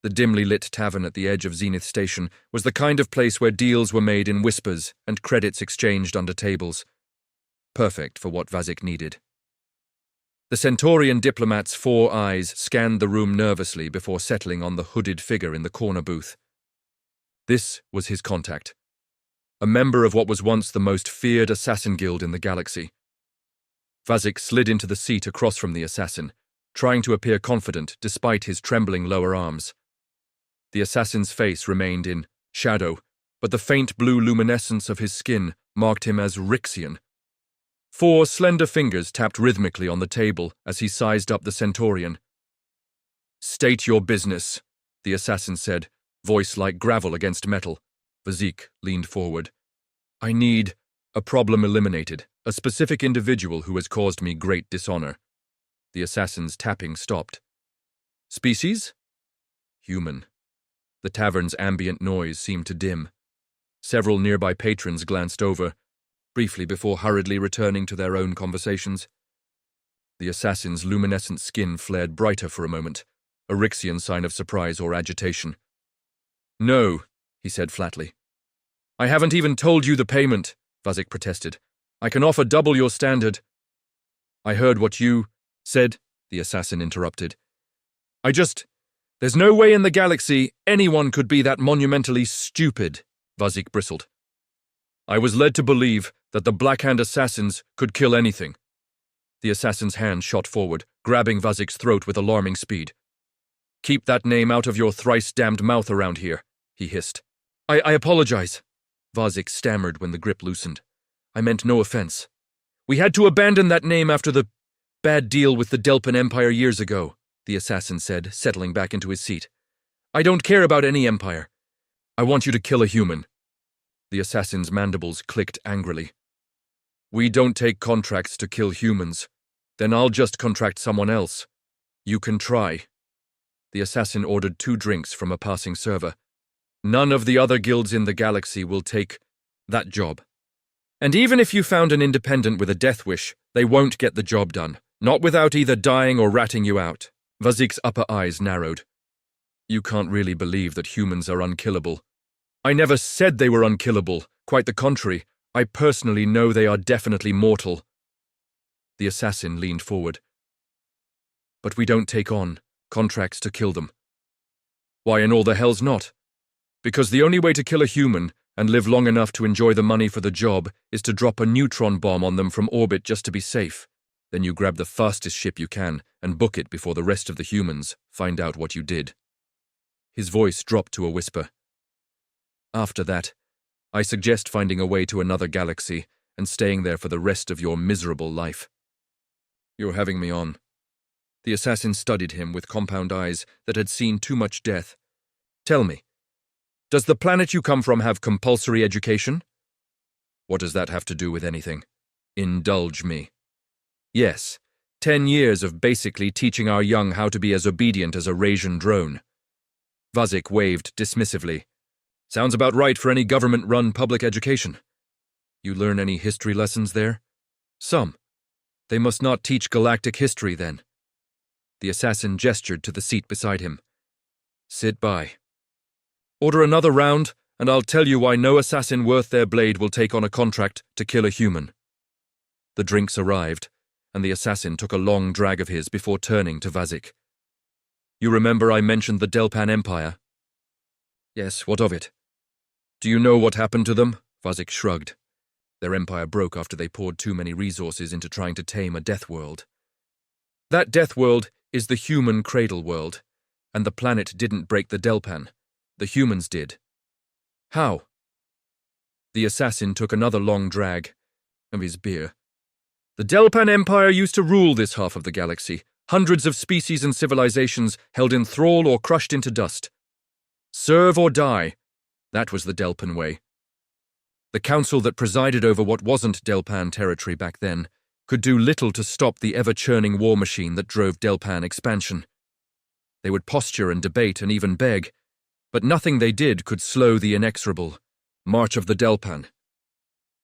The dimly lit tavern at the edge of Zenith Station was the kind of place where deals were made in whispers and credits exchanged under tables. Perfect for what Vazik needed. The Centaurian diplomat's 4 eyes scanned the room nervously before settling on the hooded figure in the corner booth. This was his contact, a member of what was once the most feared assassin guild in the galaxy. Vazik slid into the seat across from the assassin, trying to appear confident despite his trembling lower arms. The assassin's face remained in shadow, but the faint blue luminescence of his skin marked him as Rixian. 4 slender fingers tapped rhythmically on the table as he sized up the Centaurian. "State your business," the assassin said, voice like gravel against metal. Vazik leaned forward. "I need a problem eliminated, a specific individual who has caused me great dishonor." The assassin's tapping stopped. "Species?" "Human." The tavern's ambient noise seemed to dim. Several nearby patrons glanced over, briefly before hurriedly returning to their own conversations. The assassin's luminescent skin flared brighter for a moment, a Rixian sign of surprise or agitation. "No," he said flatly. "I haven't even told you the payment," Vazik protested. "I can offer double your standard." "I heard what you said," the assassin interrupted. There's no way in the galaxy anyone could be that monumentally stupid," Vazik bristled. "I was led to believe that the Blackhand assassins could kill anything." The assassin's hand shot forward, grabbing Vazik's throat with alarming speed. "Keep that name out of your thrice-damned mouth around here," he hissed. I apologize," Vazik stammered when the grip loosened. "I meant no offense. We had to abandon that name after the bad deal with the Delpan Empire years ago," the assassin said, settling back into his seat. "I don't care about any empire. I want you to kill a human." The assassin's mandibles clicked angrily. "We don't take contracts to kill humans. Then I'll just contract someone else. You can try." The assassin ordered 2 drinks from a passing server. "None of the other guilds in the galaxy will take that job. And even if you found an independent with a death wish, they won't get the job done, not without either dying or ratting you out." Vazik's upper eyes narrowed. "You can't really believe that humans are unkillable." "I never said they were unkillable. Quite the contrary. I personally know they are definitely mortal." The assassin leaned forward. "But we don't take on contracts to kill them." "Why in all the hell's not?" "Because the only way to kill a human and live long enough to enjoy the money for the job is to drop a neutron bomb on them from orbit just to be safe. Then you grab the fastest ship you can and book it before the rest of the humans find out what you did." His voice dropped to a whisper. "After that, I suggest finding a way to another galaxy and staying there for the rest of your miserable life." "You're having me on." The assassin studied him with compound eyes that had seen too much death. "Tell me, does the planet you come from have compulsory education?" "What does that have to do with anything?" "Indulge me." "Yes, 10 years of basically teaching our young how to be as obedient as a Rasian drone." Vazik waved dismissively. "Sounds about right for any government-run public education." "You learn any history lessons there?" "Some. They must not teach galactic history, then." The assassin gestured to the seat beside him. "Sit by. Order another round, and I'll tell you why no assassin worth their blade will take on a contract to kill a human." The drinks arrived, and the assassin took a long drag of his before turning to Vazik. "You remember I mentioned the Delpan Empire?" "Yes, what of it?" "Do you know what happened to them?" Vazik shrugged. "Their empire broke after they poured too many resources into trying to tame a death world. That death world is the human cradle world, and the planet didn't break the Delpan. The humans did." "How?" The assassin took another long drag of his beer. "The Delpan Empire used to rule this half of the galaxy. Hundreds of species and civilizations held in thrall or crushed into dust. Serve or die. That was the Delpan way. The council that presided over what wasn't Delpan territory back then could do little to stop the ever-churning war machine that drove Delpan expansion. They would posture and debate and even beg, but nothing they did could slow the inexorable march of the Delpan.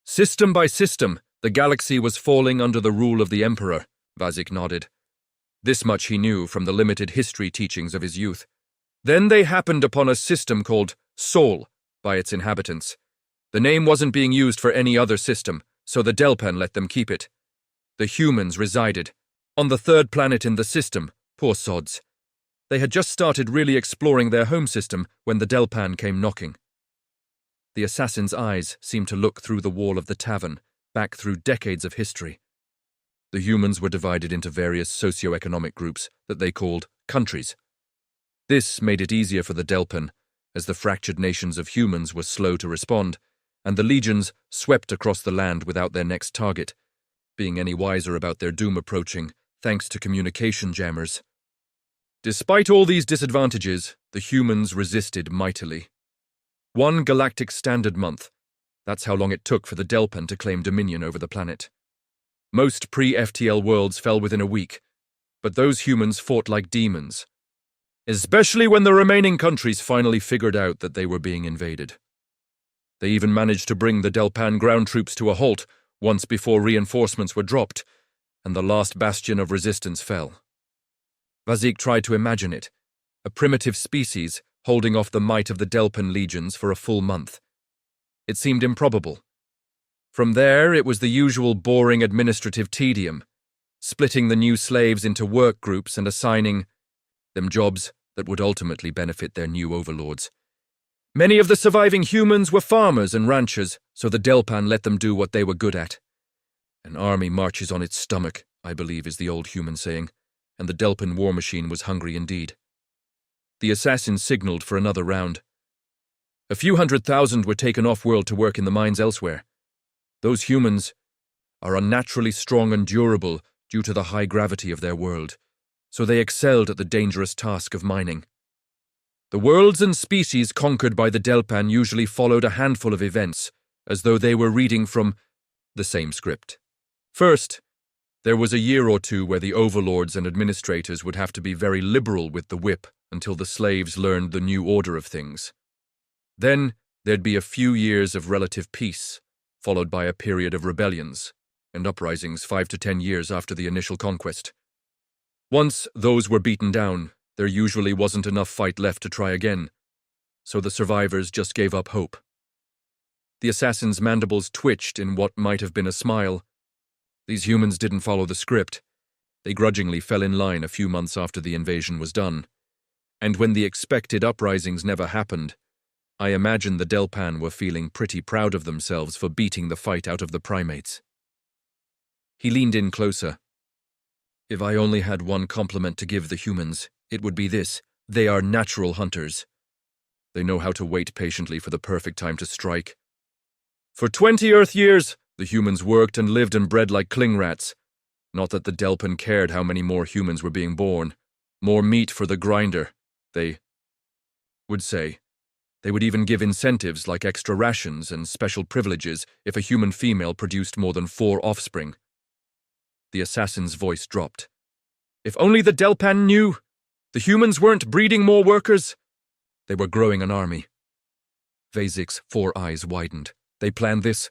System by system, the galaxy was falling under the rule of the Emperor," Vazik nodded. This much he knew from the limited history teachings of his youth. Then they happened upon a system called Sol by its inhabitants. The name wasn't being used for any other system, so the Delpan let them keep it. The humans resided on the third planet in the system, poor sods. They had just started really exploring their home system when the Delpan came knocking. The assassin's eyes seemed to look through the wall of the tavern, back through decades of history. The humans were divided into various socio-economic groups that they called countries. This made it easier for the Delpan, as the fractured nations of humans were slow to respond, and the legions swept across the land without their next target, being any wiser about their doom approaching, thanks to communication jammers. Despite all these disadvantages, the humans resisted mightily. 1 galactic standard month. That's how long it took for the Delpan to claim dominion over the planet. Most pre-FTL worlds fell within a week, but those humans fought like demons, especially when the remaining countries finally figured out that they were being invaded. They even managed to bring the Delpan ground troops to a halt once before reinforcements were dropped, and the last bastion of resistance fell. Vazik tried to imagine it, a primitive species holding off the might of the Delpan legions for a full month. It seemed improbable. From there, it was the usual boring administrative tedium, splitting the new slaves into work groups and assigning them jobs that would ultimately benefit their new overlords. Many of the surviving humans were farmers and ranchers, so the Delpan let them do what they were good at. An army marches on its stomach, I believe is the old human saying, and the Delpan war machine was hungry indeed. The assassins signaled for another round. A few 100,000 were taken off-world to work in the mines elsewhere. Those humans are unnaturally strong and durable due to the high gravity of their world, so they excelled at the dangerous task of mining. The worlds and species conquered by the Delpan usually followed a handful of events, as though they were reading from the same script. First, there was a year or two where the overlords and administrators would have to be very liberal with the whip until the slaves learned the new order of things. Then, there'd be a few years of relative peace, followed by a period of rebellions and uprisings 5 to 10 years after the initial conquest. Once those were beaten down, there usually wasn't enough fight left to try again, so the survivors just gave up hope. The assassin's mandibles twitched in what might have been a smile. These humans didn't follow the script. They grudgingly fell in line a few months after the invasion was done. And when the expected uprisings never happened, I imagine the Delpan were feeling pretty proud of themselves for beating the fight out of the primates. He leaned in closer. If I only had one compliment to give the humans, it would be this: they are natural hunters. They know how to wait patiently for the perfect time to strike. For 20 Earth years, the humans worked and lived and bred like cling rats. Not that the Delpan cared how many more humans were being born. More meat for the grinder, they would say. They would even give incentives like extra rations and special privileges if a human female produced more than 4 offspring. The assassin's voice dropped. If only the Delpan knew! The humans weren't breeding more workers. They were growing an army. Vazik's 4 eyes widened. They planned this?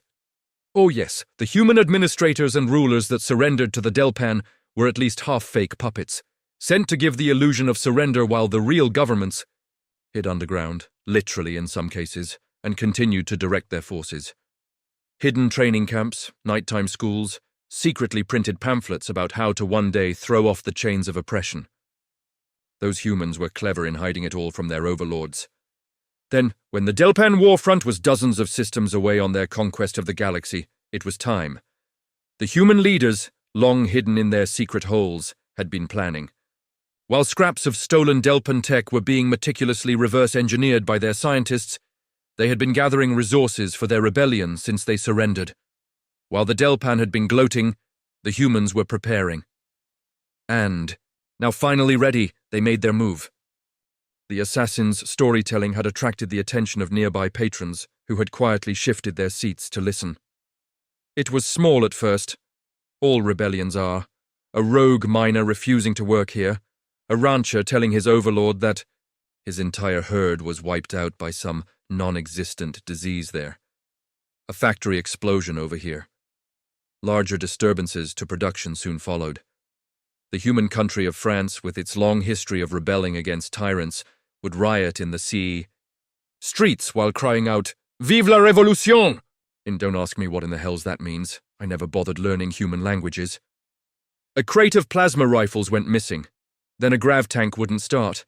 Oh yes, the human administrators and rulers that surrendered to the Delpan were at least half-fake puppets, sent to give the illusion of surrender while the real governments hid underground, literally in some cases, and continued to direct their forces. Hidden training camps, nighttime schools, secretly printed pamphlets about how to one day throw off the chains of oppression. Those humans were clever in hiding it all from their overlords. Then, when the Delpan war front was dozens of systems away on their conquest of the galaxy, it was time. The human leaders, long hidden in their secret holes, had been planning. While scraps of stolen Delpan tech were being meticulously reverse-engineered by their scientists, they had been gathering resources for their rebellion since they surrendered. While the Delpan had been gloating, the humans were preparing. And, now finally ready, they made their move. The assassin's storytelling had attracted the attention of nearby patrons who had quietly shifted their seats to listen. It was small at first. All rebellions are. A rogue miner refusing to work here, a rancher telling his overlord that his entire herd was wiped out by some non-existent disease there. A factory explosion over here. Larger disturbances to production soon followed. The human country of France, with its long history of rebelling against tyrants, would riot in the streets while crying out, "Vive la Révolution!" And don't ask me what in the hell's that means. I never bothered learning human languages. A crate of plasma rifles went missing. Then a grav tank wouldn't start.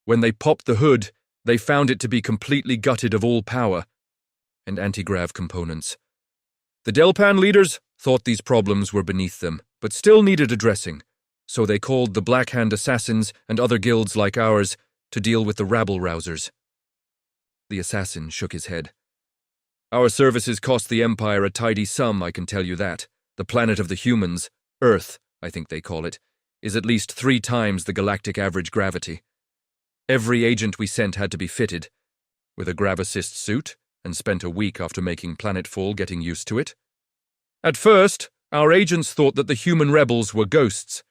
When they popped the hood, they found it to be completely gutted of all power and anti-grav components. The Delpan leaders thought these problems were beneath them, but still needed addressing, so they called the Black Hand Assassins and other guilds like ours to deal with the rabble-rousers. The assassin shook his head. Our services cost the Empire a tidy sum, I can tell you that. The planet of the humans, Earth, I think they call it, is at least 3 times the galactic average gravity. Every agent we sent had to be fitted with a grav-assist suit and spent a week after making planetfall getting used to it. At first, our agents thought that the human rebels were ghosts.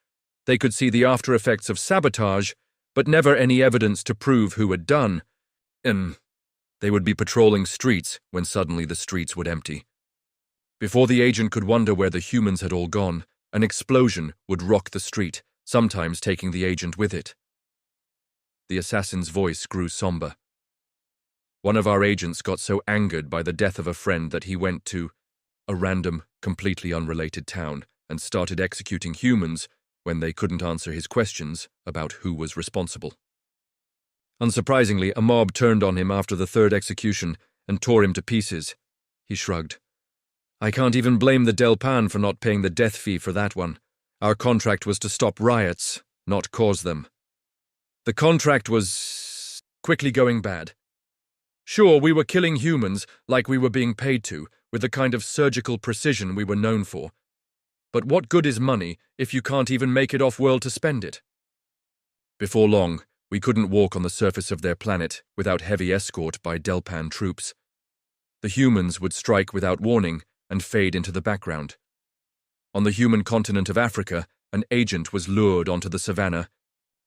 They could see the after effects of sabotage, but never any evidence to prove who had done. They would be patrolling streets when suddenly the streets would empty. Before the agent could wonder where the humans had all gone, an explosion would rock the street, sometimes taking the agent with it. The assassin's voice grew somber. One of our agents got so angered by the death of a friend that he went to a random, completely unrelated town and started executing humans when they couldn't answer his questions about who was responsible. Unsurprisingly, a mob turned on him after the 3rd execution and tore him to pieces. He shrugged. I can't even blame the Delpan for not paying the death fee for that one. Our contract was to stop riots, not cause them. The contract was quickly going bad. Sure, we were killing humans like we were being paid to, with the kind of surgical precision we were known for. But what good is money if you can't even make it off-world to spend it? Before long, we couldn't walk on the surface of their planet without heavy escort by Delpan troops. The humans would strike without warning and fade into the background. On the human continent of Africa, an agent was lured onto the savannah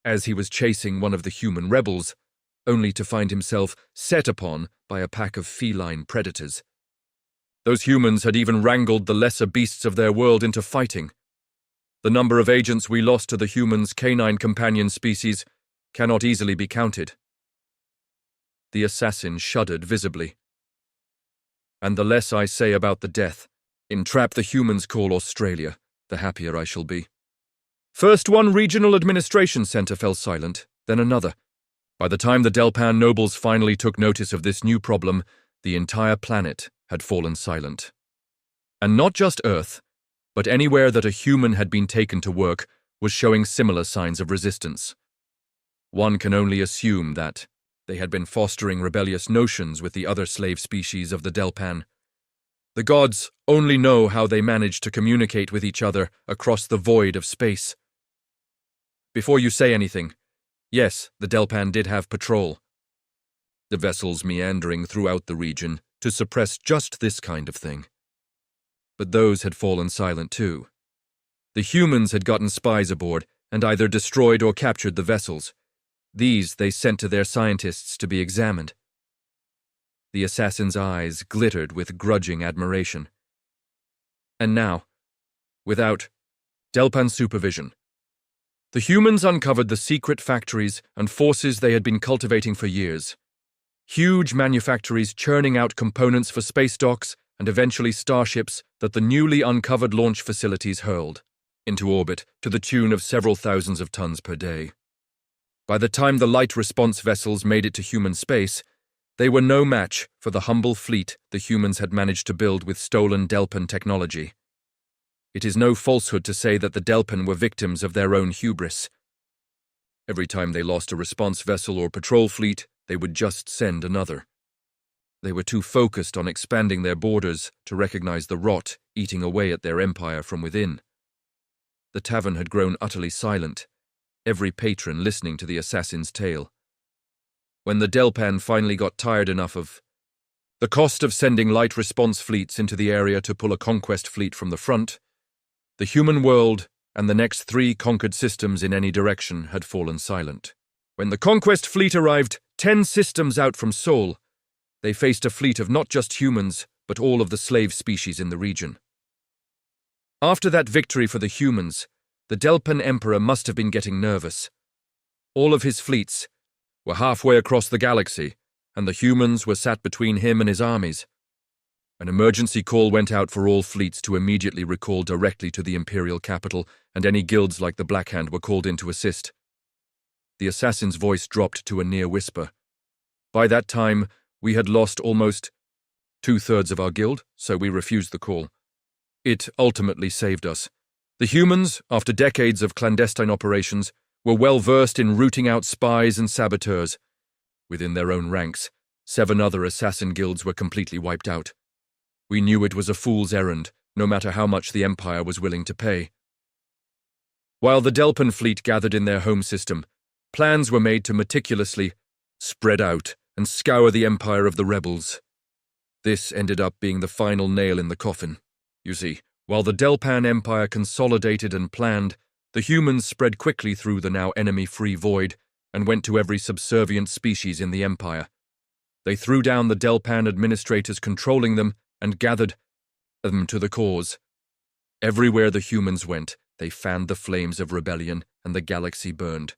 as he was chasing one of the human rebels, only to find himself set upon by a pack of feline predators. Those humans had even wrangled the lesser beasts of their world into fighting. The number of agents we lost to the humans' canine companion species cannot easily be counted. The assassin shuddered visibly. And the less I say about the death, entrap the humans call Australia, the happier I shall be. First one regional administration centre fell silent, then another. By the time the Delpan nobles finally took notice of this new problem, the entire planet had fallen silent. And not just Earth, but anywhere that a human had been taken to work was showing similar signs of resistance. One can only assume that they had been fostering rebellious notions with the other slave species of the Delpan. The gods only know how they managed to communicate with each other across the void of space. Before you say anything, yes, the Delpan did have patrol. The vessels meandering throughout the region to suppress just this kind of thing. But those had fallen silent too. The humans had gotten spies aboard and either destroyed or captured the vessels. These they sent to their scientists to be examined. The assassin's eyes glittered with grudging admiration. And now, without Delpan supervision, the humans uncovered the secret factories and forces they had been cultivating for years. Huge manufactories churning out components for space docks and eventually starships that the newly uncovered launch facilities hurled into orbit to the tune of several thousands of tons per day. By the time the light response vessels made it to human space, they were no match for the humble fleet the humans had managed to build with stolen Delpan technology. It is no falsehood to say that the Delpan were victims of their own hubris. Every time they lost a response vessel or patrol fleet, they would just send another. They were too focused on expanding their borders to recognize the rot eating away at their empire from within. The tavern had grown utterly silent, every patron listening to the assassin's tale. When the Delpan finally got tired enough of the cost of sending light response fleets into the area to pull a conquest fleet from the front, the human world and the next 3 conquered systems in any direction had fallen silent. When the conquest fleet arrived 10 systems out from Sol, they faced a fleet of not just humans, but all of the slave species in the region. After that victory for the humans, the Delpan Emperor must have been getting nervous. All of his fleets, were halfway across the galaxy, and the humans were sat between him and his armies. An emergency call went out for all fleets to immediately recall directly to the Imperial capital, and any guilds like the Black Hand were called in to assist. The assassin's voice dropped to a near whisper. By that time, we had lost almost 2/3 of our guild, so we refused the call. It ultimately saved us. The humans, after decades of clandestine operations, were well versed in rooting out spies and saboteurs. Within their own ranks, 7 other assassin guilds were completely wiped out. We knew it was a fool's errand, no matter how much the Empire was willing to pay. While the Delpan fleet gathered in their home system, plans were made to meticulously spread out and scour the Empire of the rebels. This ended up being the final nail in the coffin. You see, while the Delpan Empire consolidated and planned, the humans spread quickly through the now enemy-free void and went to every subservient species in the Empire. They threw down the Delpan administrators controlling them and gathered them to the cause. Everywhere the humans went, they fanned the flames of rebellion, and the galaxy burned.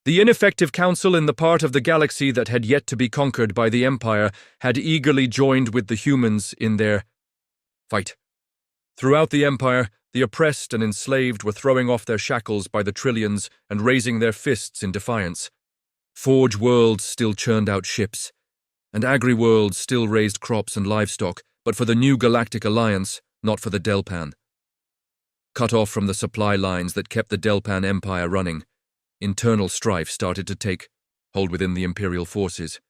The ineffective council in the part of the galaxy that had yet to be conquered by the Empire had eagerly joined with the humans in their fight. Throughout the Empire, the oppressed and enslaved were throwing off their shackles by the trillions and raising their fists in defiance. Forge worlds still churned out ships, and agri-worlds still raised crops and livestock, but for the new galactic alliance, not for the Delpan. Cut off from the supply lines that kept the Delpan Empire running, internal strife started to take hold within the Imperial forces.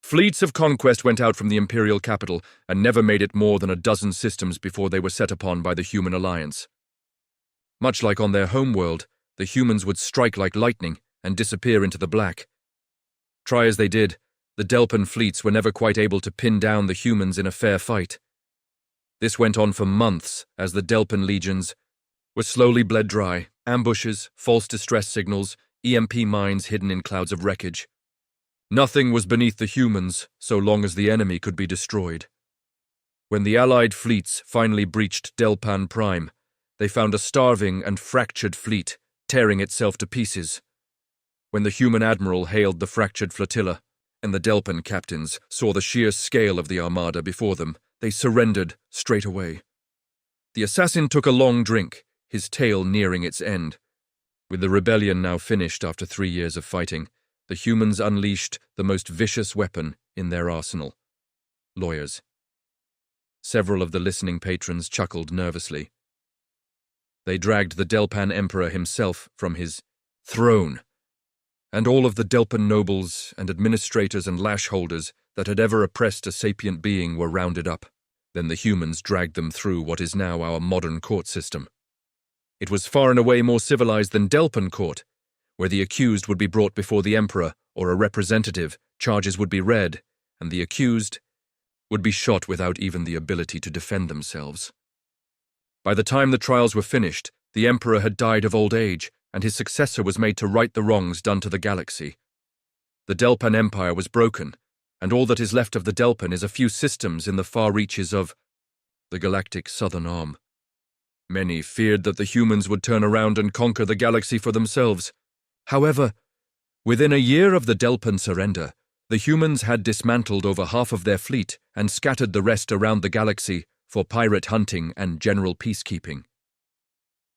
Fleets of conquest went out from the Imperial capital and never made it more than a dozen systems before they were set upon by the human alliance. Much like on their homeworld, the humans would strike like lightning and disappear into the black. Try as they did, the Delpan fleets were never quite able to pin down the humans in a fair fight. This went on for months as the Delpan legions were slowly bled dry, ambushes, false distress signals, EMP mines hidden in clouds of wreckage. Nothing was beneath the humans so long as the enemy could be destroyed. When the Allied fleets finally breached Delpan Prime, they found a starving and fractured fleet tearing itself to pieces. When the human admiral hailed the fractured flotilla, and the Delpan captains saw the sheer scale of the armada before them, they surrendered straight away. The assassin took a long drink, his tale nearing its end. With the rebellion now finished after 3 years of fighting, the humans unleashed the most vicious weapon in their arsenal: lawyers. Several of the listening patrons chuckled nervously. They dragged the Delpan Emperor himself from his throne, and all of the Delpan nobles and administrators and lash-holders that had ever oppressed a sapient being were rounded up. Then the humans dragged them through what is now our modern court system. It was far and away more civilized than Delpan court, where the accused would be brought before the emperor or a representative, charges would be read, and the accused would be shot without even the ability to defend themselves. By the time the trials were finished, the emperor had died of old age, and his successor was made to right the wrongs done to the galaxy. The Delpan Empire was broken, and all that is left of the Delpan is a few systems in the far reaches of the galactic southern arm. Many feared that the humans would turn around and conquer the galaxy for themselves. However, within a year of the Delpan surrender, the humans had dismantled over half of their fleet and scattered the rest around the galaxy for pirate hunting and general peacekeeping.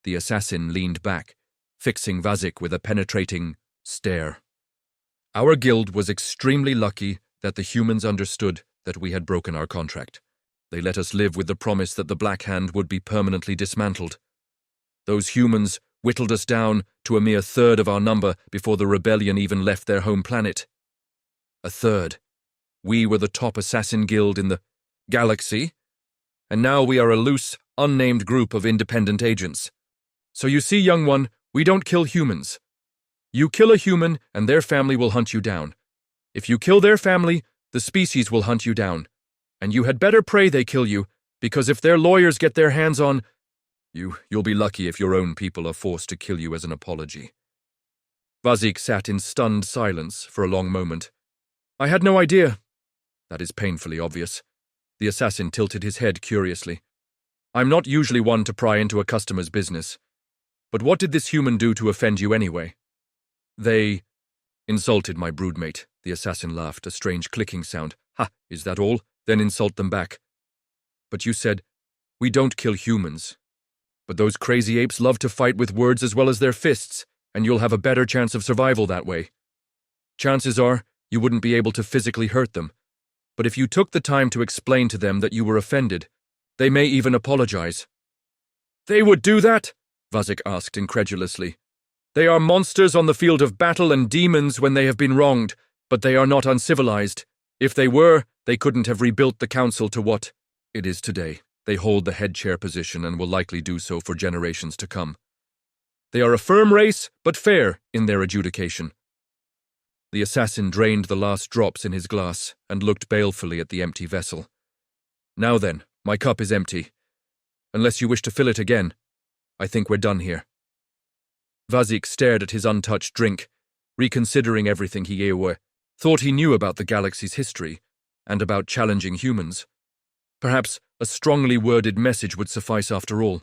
The assassin leaned back, fixing Vazik with a penetrating stare. Our guild was extremely lucky that the humans understood that we had broken our contract. They let us live with the promise that the Black Hand would be permanently dismantled. Those humans whittled us down to a mere third of our number before the rebellion even left their home planet. A third. We were the top assassin guild in the galaxy, and now we are a loose, unnamed group of independent agents. So you see, young one, we don't kill humans. You kill a human, and their family will hunt you down. If you kill their family, the species will hunt you down. And you had better pray they kill you, because if their lawyers get their hands on you'll be lucky if your own people are forced to kill you as an apology. Vazik sat in stunned silence for a long moment. I had no idea. That is painfully obvious. The assassin tilted his head curiously. I'm not usually one to pry into a customer's business. But what did this human do to offend you anyway? They Insulted my broodmate, the assassin laughed, a strange clicking sound. Ha, is that all? Then insult them back. But you said, we don't kill humans. But those crazy apes love to fight with words as well as their fists, and you'll have a better chance of survival that way. Chances are, you wouldn't be able to physically hurt them. But if you took the time to explain to them that you were offended, they may even apologize. They would do that? Vazik asked incredulously. They are monsters on the field of battle and demons when they have been wronged, but they are not uncivilized. If they were, they couldn't have rebuilt the council to what it is today. They hold the head chair position and will likely do so for generations to come. They are a firm race, but fair in their adjudication. The assassin drained the last drops in his glass and looked balefully at the empty vessel. Now then, my cup is empty. Unless you wish to fill it again, I think we're done here. Vazik stared at his untouched drink, reconsidering everything he thought he knew about the galaxy's history and about challenging humans. Perhaps a strongly worded message would suffice after all.